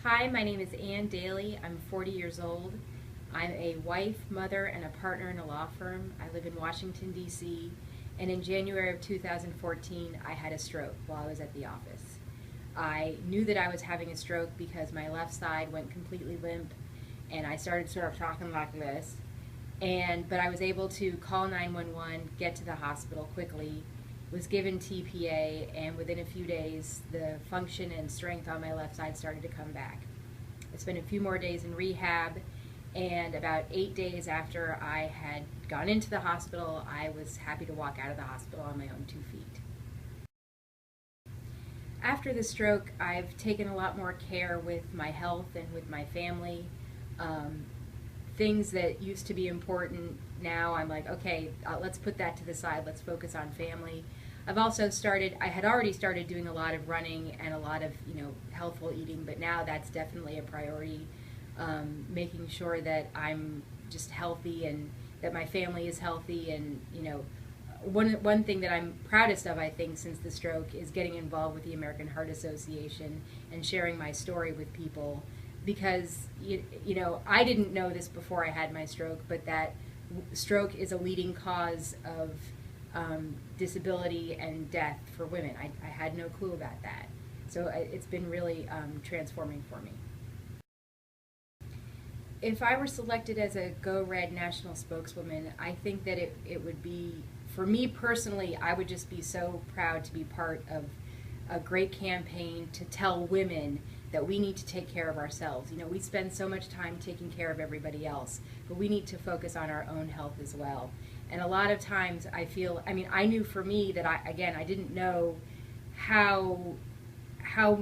Hi, my name is Dailey. I'm 40 years old. I'm a wife, mother, and a partner in a law firm. I live in Washington, D.C., and in January of 2014, I had a stroke while I was at the office. I knew that I was having a stroke because my left side went completely limp, and I started sort of talking like this. But I was able to call 911, get to the hospital quickly, was given TPA, and within a few days, the function and strength on my left side started to come back. I spent a few more days in rehab, and about 8 days after I had gone into the hospital, I was happy to walk out of the hospital on my own 2 feet. After the stroke, I've taken a lot more care with my health and with my family. Um, Things that used to be important, now I'm like, okay, let's put that to the side. Let's focus on family. I had already started doing a lot of running and a lot of, healthful eating, but now that's definitely a priority. Making sure that I'm just healthy and that my family is healthy. And, one thing that I'm proudest of, I think, since the stroke is getting involved with the American Heart Association and sharing my story with people, because I didn't know this before I had my stroke, but that stroke is a leading cause of disability and death for women. I had no clue about that, so it's been really transforming for me. If I were selected as a Go Red national spokeswoman, I think that it would be, for me personally, I would just be so proud to be part of a great campaign to tell women that we need to take care of ourselves. We spend so much time taking care of everybody else, but we need to focus on our own health as well. And a lot of times I knew for me that I didn't know how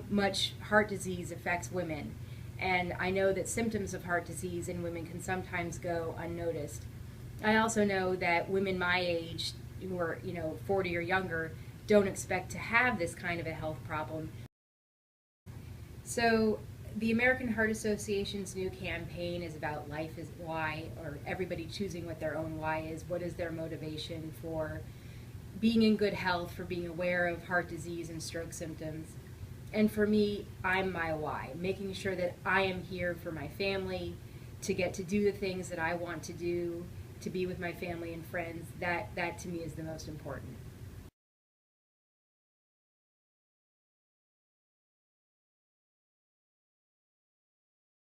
much heart disease affects women. And I know that symptoms of heart disease in women can sometimes go unnoticed. I also know that women my age, who are 40 or younger, don't expect to have this kind of a health problem. So the American Heart Association's new campaign is about life is why, or everybody choosing what their own why is. What is their motivation for being in good health, for being aware of heart disease and stroke symptoms? And for me, I'm my why, making sure that I am here for my family, to get to do the things that I want to do, to be with my family and friends. That to me is the most important.